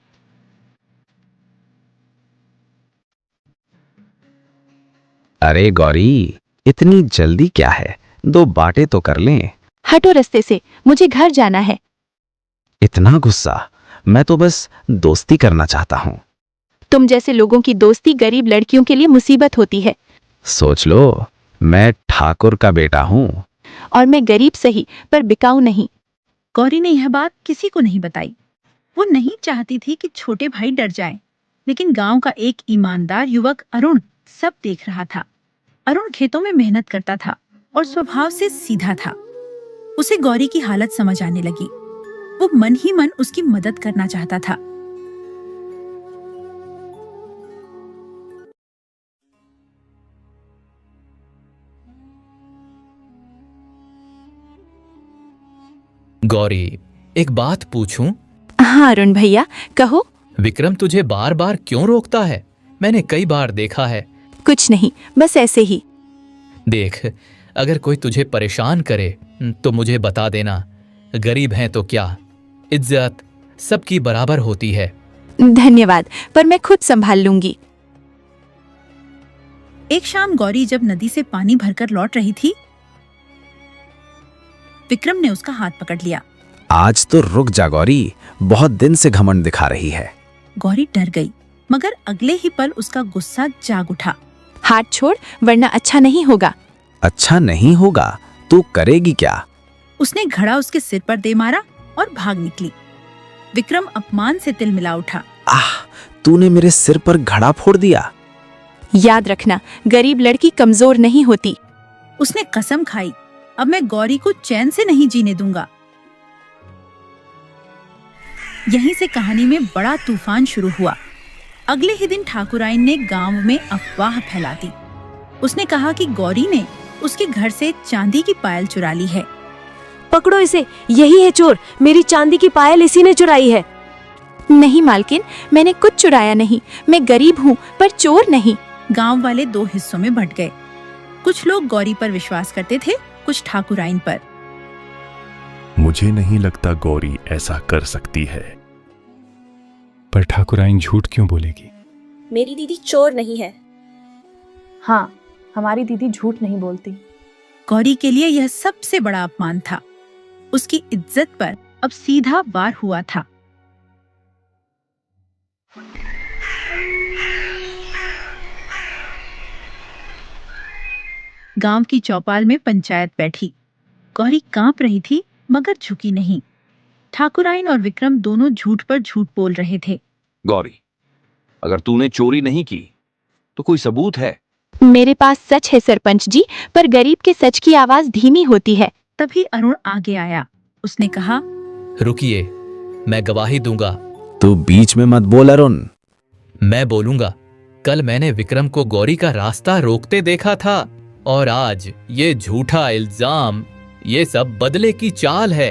अरे गौरी, इतनी जल्दी क्या है? 2 बातें तो कर लें। हटो रास्ते से, मुझे घर जाना है। इतना गुस्सा? मैं तो बस दोस्ती करना चाहता हूँ। तुम जैसे लोगों की दोस्ती गरीब लड़कियों के लिए मुसीबत होती है। सोच लो, मैं ठाकुर का बेटा हूँ। और मैं गरीब सही, पर बिकाऊ नहीं। गौरी ने यह बात किसी को नहीं बताई। वो नहीं चाहती थी कि छोटे भाई डर जाएं, लेकिन गांव का एक ईमानदार युवक अरुण सब देख रहा था। अरुण खेतों में मेहनत करता था और स्वभाव से सीधा था। उसे गौरी की हालत समझ आने लगी। वो मन ही मन उसकी मदद करना चाहता था। गौरी, एक बात पूछूं? हाँ अरुण भैया, कहो। विक्रम तुझे बार बार क्यों रोकता है? मैंने कई बार देखा है। कुछ नहीं, बस ऐसे ही। देख, अगर कोई तुझे परेशान करे तो मुझे बता देना। गरीब हैं तो क्या, इज्जत सबकी बराबर होती है। धन्यवाद, पर मैं खुद संभाल लूंगी। एक शाम गौरी जब नदी से पानी भरकर लौट रही थी, विक्रम ने उसका हाथ पकड़ लिया। आज तो रुक जा गौरी, बहुत दिन से घमंड दिखा रही है। गौरी डर गई, मगर अगले ही पल उसका गुस्सा जाग उठा। हाथ छोड़, वरना अच्छा नहीं होगा। अच्छा नहीं होगा? तू करेगी क्या? उसने घड़ा उसके सिर पर दे मारा और भाग निकली। विक्रम अपमान से तिलमिला उठा। आह, तूने मेरे सिर पर घड़ा फोड़ दिया। याद रखना, गरीब लड़की कमजोर नहीं होती। उसने कसम खाई, अब मैं गौरी को चैन से नहीं जीने दूंगा। यहीं से कहानी में बड़ा तूफान शुरू हुआ। अगले ही दिन ठाकुराइन ने गांव में अफवाह फैला दी। उसने कहा कि गौरी ने उसके घर से चांदी की पायल चुरा ली है। पकड़ो इसे, यही है चोर। मेरी चांदी की पायल इसी ने चुराई है। नहीं मालकिन, मैंने कुछ चुराया नहीं। मैं गरीब हूँ, पर चोर नहीं। गांव वाले 2 हिस्सों में बंट गए। कुछ लोग गौरी पर विश्वास करते थे, कुछ ठाकुराइन पर। मुझे नहीं लगता गौरी ऐसा कर सकती है। पर ठाकुराइन झूठ क्यों बोलेगी? मेरी दीदी चोर नहीं है। हाँ, हमारी दीदी झूठ नहीं बोलती। गौरी के लिए यह सबसे बड़ा अपमान था। उसकी इज्जत पर अब सीधा वार हुआ था। गांव की चौपाल में पंचायत बैठी। गौरी कांप रही थी, मगर झुकी नहीं। ठाकुराइन और विक्रम दोनों झूठ पर झूठ बोल रहे थे। गौरी, अगर तूने चोरी नहीं की तो कोई सबूत है? मेरे पास सच है सरपंच जी, पर गरीब के सच की आवाज धीमी होती है। तभी अरुण आगे आया। उसने कहा, रुकिए, मैं गवाही दूंगा। तू बीच में मत बोल अरुण। मैं बोलूंगा। कल मैंने विक्रम को गौरी का रास्ता रोकते देखा था, और आज ये झूठा इल्जाम, ये सब बदले की चाल है।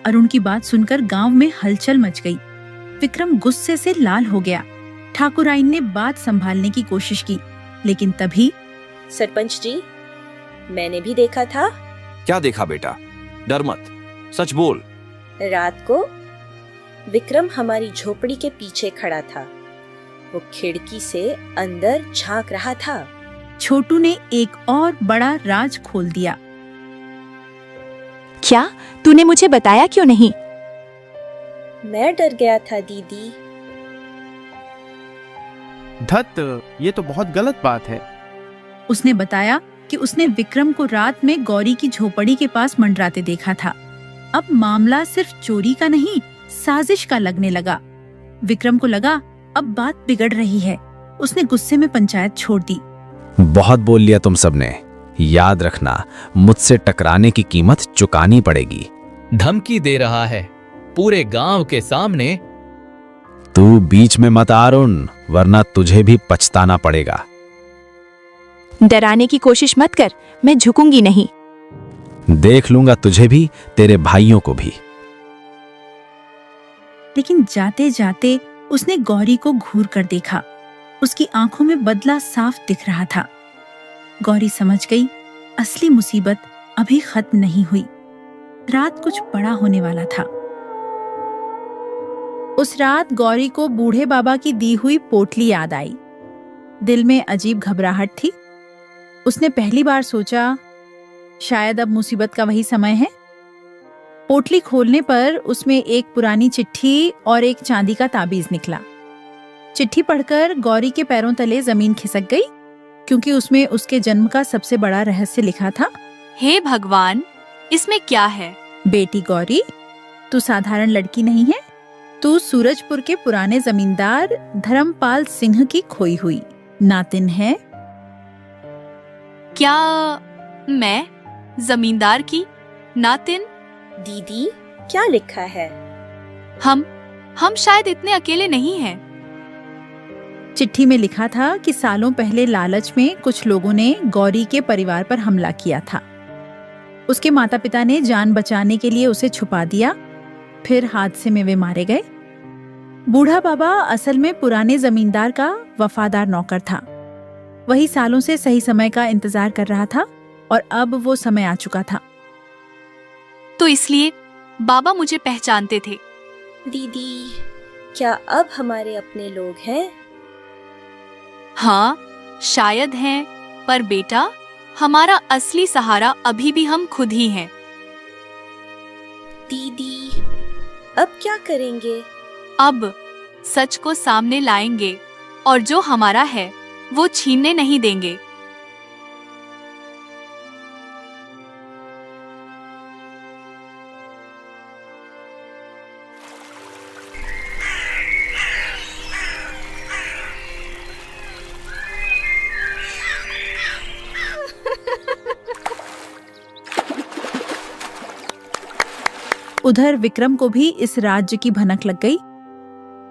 अरुण की बात सुनकर गांव में हलचल मच गई। विक्रम गुस्से से लाल हो गया। ठाकुराइन ने बात संभालने की कोशिश की, लेकिन तभी सरपंच जी, मैंने भी देखा था। क्या देखा बेटा? डर मत, सच बोल। रात को विक्रम हमारी झोपड़ी के पीछे खड़ा था। वो खिड़की से अंदर झांक रहा था। छोटू ने एक और बड़ा राज खोल दिया। क्या? तूने मुझे बताया क्यों नहीं? मैं डर गया था दीदी। धत, ये तो बहुत गलत बात है। उसने बताया कि उसने विक्रम को रात में गौरी की झोपड़ी के पास मंडराते देखा था। अब मामला सिर्फ चोरी का नहीं, साजिश का लगने लगा। विक्रम को लगा अब बात बिगड़ रही है। उसने गुस्से में पंचायत छोड़ दी। बहुत बोल लिया तुम सबने। याद रखना, मुझसे टकराने की कीमत चुकानी पड़ेगी। धमकी दे रहा है पूरे गांव के सामने। तू बीच में मत आ अरुण, वरना तुझे भी पछताना पड़ेगा। डराने की कोशिश मत कर, मैं झुकूंगी नहीं। देख लूंगा तुझे भी, तेरे भाइयों को भी। लेकिन जाते जाते उसने गौरी को घूर कर देखा। उसकी आंखों में बदला साफ दिख रहा था। गौरी समझ गई असली मुसीबत अभी खत्म नहीं हुई। रात कुछ बड़ा होने वाला था। उस रात गौरी को बूढ़े बाबा की दी हुई पोटली याद आई। दिल में अजीब घबराहट थी। उसने पहली बार सोचा शायद अब मुसीबत का वही समय है। पोटली खोलने पर उसमें एक पुरानी चिट्ठी और एक चांदी का ताबीज निकला। चिट्ठी पढ़कर गौरी के पैरों तले जमीन खिसक गई, क्योंकि उसमें उसके जन्म का सबसे बड़ा रहस्य लिखा था। हे भगवान, इसमें क्या है? बेटी गौरी, तू साधारण लड़की नहीं है। तू सूरजपुर के पुराने जमींदार धर्मपाल सिंह की खोई हुई नातिन है। क्या मैं जमींदार की नातिन? दीदी, क्या लिखा है? हम शायद इतने अकेले नहीं हैं। चिट्ठी में लिखा था कि सालों पहले लालच में कुछ लोगों ने गौरी के परिवार पर हमला किया था। उसके माता पिता ने जान बचाने के लिए उसे छुपा दिया, फिर हादसे में वे मारे गए। बूढ़ा बाबा असल में पुराने जमींदार का वफादार नौकर था। वही सालों से सही समय का इंतजार कर रहा था और अब वो समय आ चुका था। तो इसलिए बाबा मुझे पहचानते थे। दीदी, क्या अब हमारे अपने लोग हैं? हाँ, शायद हैं, पर बेटा, हमारा असली सहारा अभी भी हम खुद ही हैं। दीदी, अब क्या करेंगे? अब सच को सामने लाएंगे और जो हमारा है वो छीनने नहीं देंगे। उधर विक्रम को भी इस राज्य की भनक लग गई।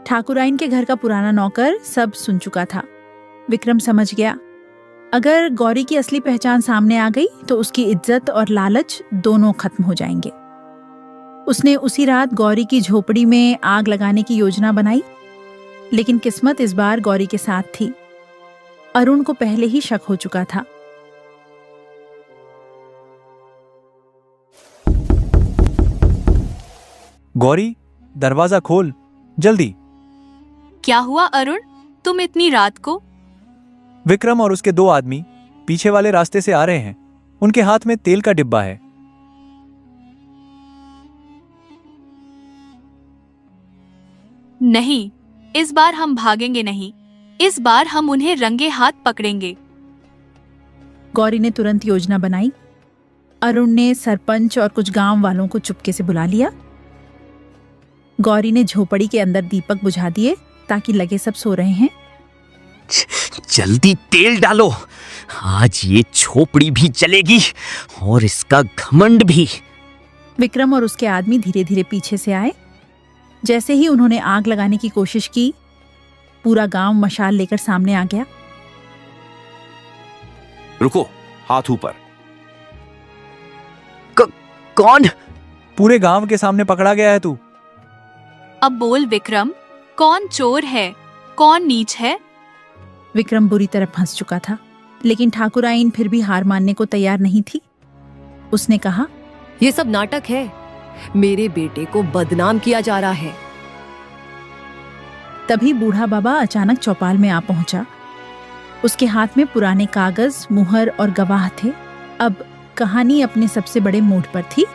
ठाकुराइन के घर का पुराना नौकर सब सुन चुका था। विक्रम समझ गया, अगर गौरी की असली पहचान सामने आ गई तो उसकी इज्जत और लालच दोनों खत्म हो जाएंगे। उसने उसी रात गौरी की झोपड़ी में आग लगाने की योजना बनाई, लेकिन किस्मत इस बार गौरी के साथ थी। अरुण को पहले ही शक हो चुका था। गौरी, दरवाजा खोल जल्दी। क्या हुआ अरुण, तुम इतनी रात को? विक्रम और उसके 2 आदमी पीछे वाले रास्ते से आ रहे हैं। उनके हाथ में तेल का डिब्बा है। नहीं, इस बार हम भागेंगे नहीं। इस बार हम उन्हें रंगे हाथ पकड़ेंगे। गौरी ने तुरंत योजना बनाई। अरुण ने सरपंच और कुछ गांव वालों को चुपके से बुला लिया। गौरी ने झोपड़ी के अंदर दीपक बुझा दिए ताकि लगे सब सो रहे हैं। जल्दी तेल डालो, आज ये झोपड़ी भी जलेगी और इसका घमंड भी। विक्रम और उसके आदमी धीरे धीरे पीछे से आए। जैसे ही उन्होंने आग लगाने की कोशिश की, पूरा गांव मशाल लेकर सामने आ गया। रुको, हाथ ऊपर। कौन? पूरे गांव के सामने पकड़ा गया है तू। अब बोल विक्रम, कौन चोर है, कौन नीच है? विक्रम बुरी तरह फंस चुका था, लेकिन ठाकुराइन फिर भी हार मानने को तैयार नहीं थी। उसने कहा, ये सब नाटक है। मेरे बेटे को बदनाम किया जा रहा है। तभी बूढ़ा बाबा अचानक चौपाल में आ पहुंचा। उसके हाथ में पुराने कागज, मुहर और गवाह थे। अब कहानी अपने सबसे बड़े मोड़ पर थी।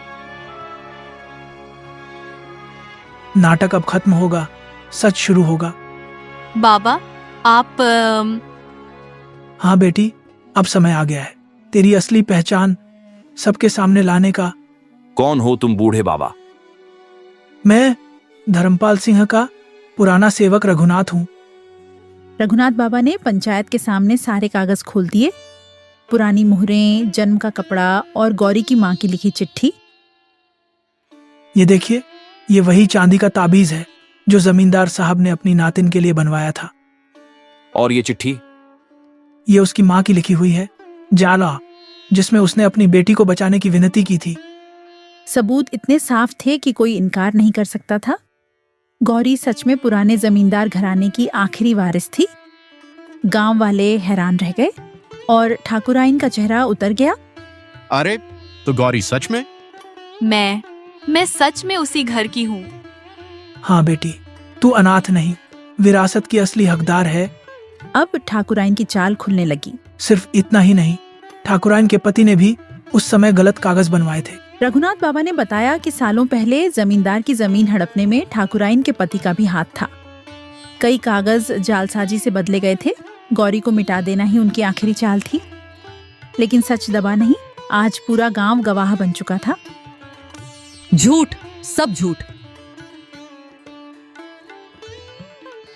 नाटक अब खत्म होगा, सच शुरू होगा। बाबा, आप हाँ बेटी, अब समय आ गया है तेरी असली पहचान सबके सामने लाने का। कौन हो तुम बूढ़े बाबा? मैं धर्मपाल सिंह का पुराना सेवक रघुनाथ हूँ। रघुनाथ बाबा ने पंचायत के सामने सारे कागज खोल दिए। पुरानी मुहरें, जन्म का कपड़ा और गौरी की माँ की लिखी चिट्ठी। ये देखिए, ये वही चांदी का ताबीज है जो जमींदार साहब ने अपनी नातिन के लिए बनवाया था। और ये चिट्ठी? ये उसकी माँ की लिखी हुई है, जाला, जिसमें उसने अपनी बेटी को बचाने की विनती की थी। सबूत इतने साफ थे कि कोई इनकार नहीं कर सकता था। गौरी सच में पुराने जमींदार घराने की आखिरी वारिस थी। गांव वाले हैरान रह गए और ठाकुराइन का चेहरा उतर गया। अरे, तो गौरी सच में? मैं सच में उसी घर की हूँ। हाँ बेटी, तू अनाथ नहीं, विरासत की असली हकदार है। अब ठाकुराइन की चाल खुलने लगी। सिर्फ इतना ही नहीं, ठाकुराइन के पति ने भी उस समय गलत कागज बनवाए थे। रघुनाथ बाबा ने बताया कि सालों पहले जमींदार की जमीन हड़पने में ठाकुराइन के पति का भी हाथ था। कई कागज जालसाजी से बदले गए थे। गौरी को मिटा देना ही उनकी आखिरी चाल थी। लेकिन सच दबा नहीं। आज पूरा गांव गवाह बन चुका था। झूठ, सब झूठ।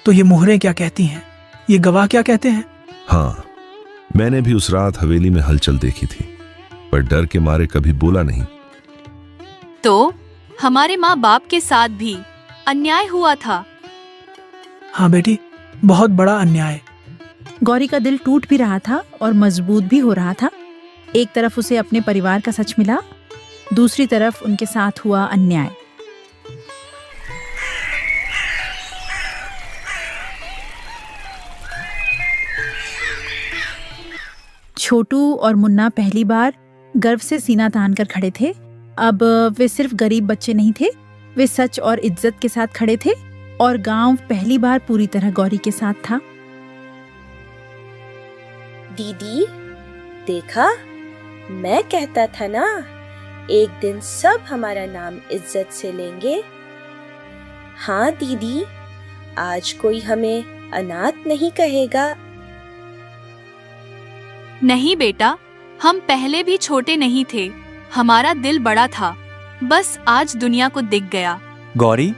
तो ये मुहरें क्या कहती हैं? ये गवाह क्या कहते हैं? हाँ, मैंने भी उस रात हवेली में हलचल देखी थी, पर डर के मारे कभी बोला नहीं। तो हमारे माँ बाप के साथ भी अन्याय हुआ था। हाँ बेटी, बहुत बड़ा अन्याय। गौरी का दिल टूट भी रहा था और मजबूत भी हो रहा था। एक तरफ उसे अपने परिवार का सच मिला, दूसरी तरफ उनके साथ हुआ अन्याय। छोटू और मुन्ना पहली बार गर्व से सीना तान कर खड़े थे। अब वे सिर्फ गरीब बच्चे नहीं थे, वे सच और इज्जत के साथ खड़े थे और गांव पहली बार पूरी तरह गौरी के साथ था। दीदी, देखा, मैं कहता था ना, एक दिन सब हमारा नाम इज्जत से लेंगे। हाँ दीदी, आज कोई हमें अनाथ नहीं कहेगा। नहीं बेटा, हम पहले भी छोटे नहीं थे, हमारा दिल बड़ा था। बस आज दुनिया को दिख गया। गौरी,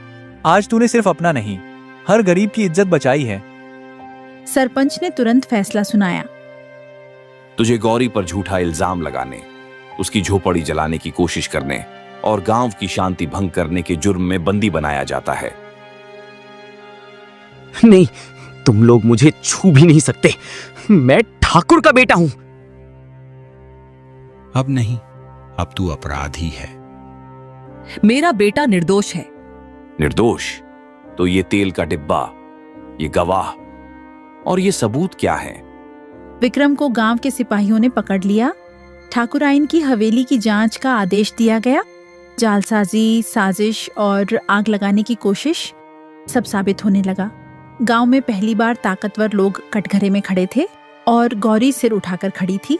आज तूने सिर्फ अपना नहीं, हर गरीब की इज्जत बचाई है। सरपंच ने तुरंत फैसला सुनाया। तुझे गौरी पर झूठा इल्जाम लगाने, उसकी झोपड़ी जलाने की कोशिश करने और गांव की शांति भंग करने के जुर्म में बंदी बनाया जाता है। नहीं, तुम लोग मुझे छू भी नहीं सकते। मैं ठाकुर का बेटा हूं। अब नहीं, अब तू अपराधी है। मेरा बेटा निर्दोष है। निर्दोष? तो ये तेल का डिब्बा, ये गवाह और ये सबूत क्या है? विक्रम को गांव के सिपाहियों ने पकड़ लिया। ठाकुराइन की हवेली की जांच का आदेश दिया गया। जालसाजी, साजिश और आग लगाने की कोशिश सब साबित होने लगा। गांव में पहली बार ताकतवर लोग कटघरे में खड़े थे और गौरी सिर उठाकर खड़ी थी।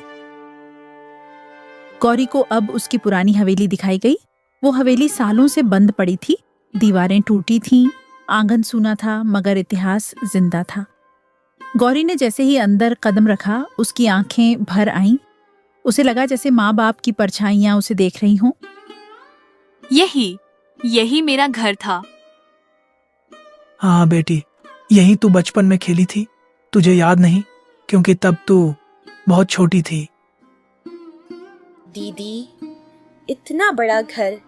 गौरी को अब उसकी पुरानी हवेली दिखाई गई। वो हवेली सालों से बंद पड़ी थी, दीवारें टूटी थीं, आंगन सूना था, मगर इतिहास जिंदा था। गौरी ने जैसे ही अंदर कदम रखा, उसकी आंखें भर आईं। उसे लगा जैसे माँ बाप की परछाइयां उसे देख रही हों। यही मेरा घर था। हाँ बेटी, यही तू बचपन में खेली थी। तुझे याद नहीं, क्योंकि तब तू बहुत छोटी थी। दीदी, इतना बड़ा घर,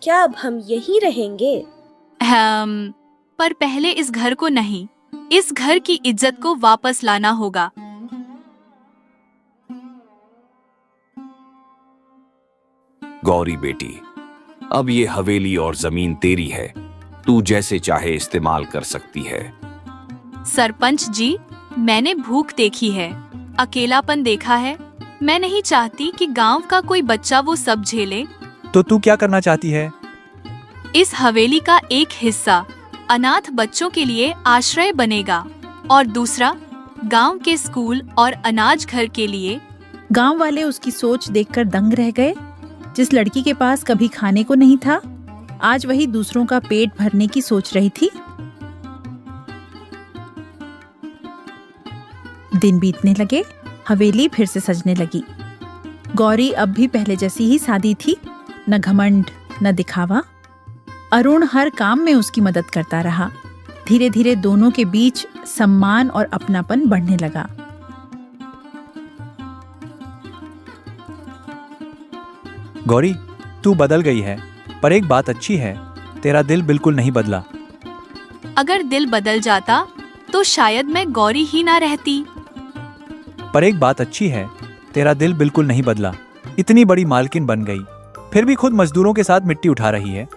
क्या अब हम यहीं रहेंगे? पर पहले इस घर को नहीं, इस घर की इज्जत को वापस लाना होगा। गौरी बेटी, अब ये हवेली और जमीन तेरी है, तू जैसे चाहे इस्तेमाल कर सकती है। सरपंच जी, मैंने भूख देखी है, अकेलापन देखा है। मैं नहीं चाहती कि गांव का कोई बच्चा वो सब झेले। तो तू क्या करना चाहती है? इस हवेली का एक हिस्सा अनाथ बच्चों के लिए आश्रय बनेगा और दूसरा गांव के स्कूल और अनाज घर के लिए। गांव वाले उसकी सोच देखकर दंग रह गए। जिस लड़की के पास कभी खाने को नहीं था, आज वही दूसरों का पेट भरने की सोच रही थी। दिन बीतने लगे, हवेली फिर से सजने लगी। गौरी अब भी पहले जैसी ही सादी थी, न घमंड न दिखावा। अरुण हर काम में उसकी मदद करता रहा। धीरे धीरे दोनों के बीच सम्मान और अपनापन बढ़ने लगा। गौरी, तू बदल गई है, पर एक बात अच्छी है, तेरा दिल बिल्कुल नहीं बदला। अगर दिल बदल जाता तो शायद मैं गौरी ही ना रहती। पर एक बात अच्छी है, तेरा दिल बिल्कुल नहीं बदला। इतनी बड़ी मालकिन बन गई, फिर भी खुद मजदूरों के साथ मिट्टी उठा रही है।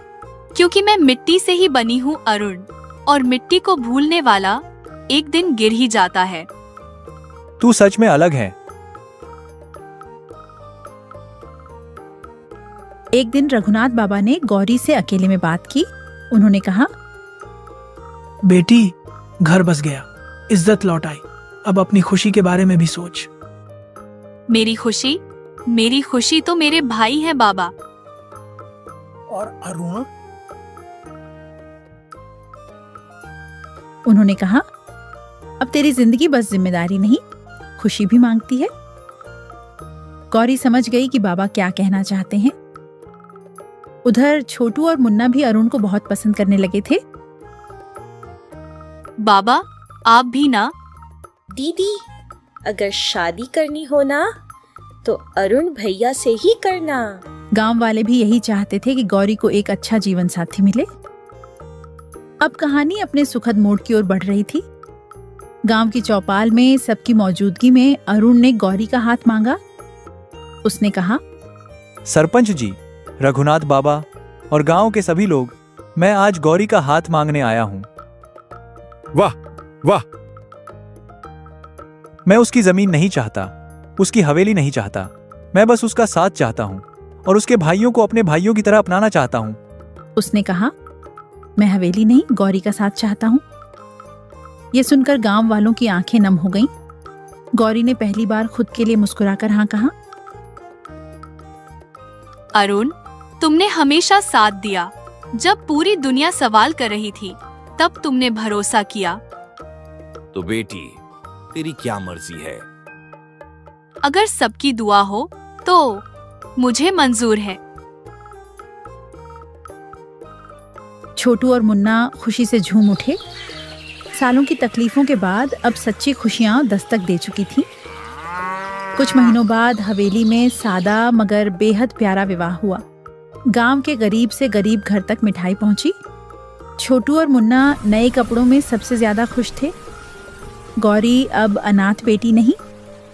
क्योंकि मैं मिट्टी से ही बनी हूँ अरुण, और मिट्टी को भूलने वाला एक दिन गिर ही जाता है। तू सच में अलग है। एक दिन रघुनाथ बाबा ने गौरी से अकेले में बात की। उन्होंने कहा, बेटी, घर बस गया, इज्जत लौट आई। अब अपनी खुशी के बारे में भी सोच। मेरी खुशी तो मेरे भाई हैं बाबा। और अरुण? उन्होंने कहा, अब तेरी जिंदगी बस जिम्मेदारी नहीं, खुशी भी मांगती है। गौरी समझ गई कि बाबा क्या कहना चाहते हैं। उधर छोटू और मुन्ना भी अरुण को बहुत पसंद करने लगे थे। बाबा, आप भी ना? दीदी, अगर शादी करनी हो ना तो अरुण भैया से ही करना। गांव वाले भी यही चाहते थे कि गौरी को एक अच्छा जीवन साथी मिले। अब कहानी अपने सुखद मोड़ की ओर बढ़ रही थी। गांव की चौपाल में सबकी मौजूदगी में अरुण ने गौरी का हाथ मांगा। उसने कहा, सरपंच जी, रघुनाथ बाबा और गांव के सभी लोग, मैं आज गौरी का हाथ मांगने आया हूं। वाह वाह! मैं उसकी जमीन नहीं चाहता, उसकी हवेली नहीं चाहता। मैं बस उसका साथ चाहता हूं और उसके भाइयों को अपने भाइयों की तरह अपनाना चाहता हूं। उसने कहा, मैं हवेली नहीं, गौरी का साथ चाहता हूं। यह सुनकर गांव वालों की आंखें नम हो गईं। गौरी ने पहली बार खुद के लिए मुस्कुराकर हाँ कहा। अरुण, तुमने हमेशा साथ दिया। जब पूरी दुनिया सवाल कर रही थी, तब तुमने भरोसा किया। तो बेटी, तेरी क्या मर्जी है? अगर सबकी दुआ हो तो मुझे मंजूर है। छोटू और मुन्ना खुशी से झूम उठे। सालों की तकलीफों के बाद अब सच्ची खुशियां दस्तक दे चुकी थीं। कुछ महीनों बाद हवेली में सादा मगर बेहद प्यारा विवाह हुआ। गांव के गरीब से गरीब घर तक मिठाई पहुंची। छोटू और मुन्ना नए कपड़ों में सबसे ज्यादा खुश थे। गौरी अब अनाथ बेटी नहीं,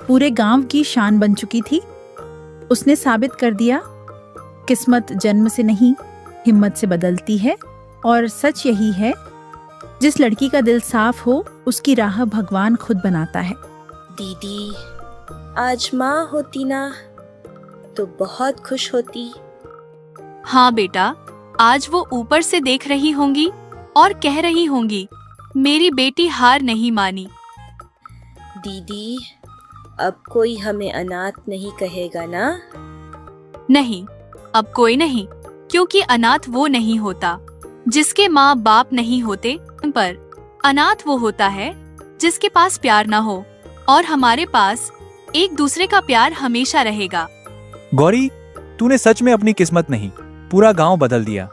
पूरे गांव की शान बन चुकी थी। उसने साबित कर दिया, किस्मत जन्म से नहीं, हिम्मत से बदलती है। और सच यही है, जिस लड़की का दिल साफ हो, उसकी राह भगवान खुद बनाता है। दीदी, आज माँ होती ना तो बहुत खुश होती। हाँ बेटा, आज वो ऊपर से देख रही होंगी और कह रही होंगी, मेरी बेटी हार नहीं मानी। दीदी, अब कोई हमें अनाथ नहीं कहेगा ना? नहीं, अब कोई नहीं, क्योंकि अनाथ वो नहीं होता जिसके माँ बाप नहीं होते, पर अनाथ वो होता है जिसके पास प्यार ना हो। और हमारे पास एक दूसरे का प्यार हमेशा रहेगा। गौरी, तूने सच में अपनी किस्मत नहीं, पूरा गांव बदल दिया।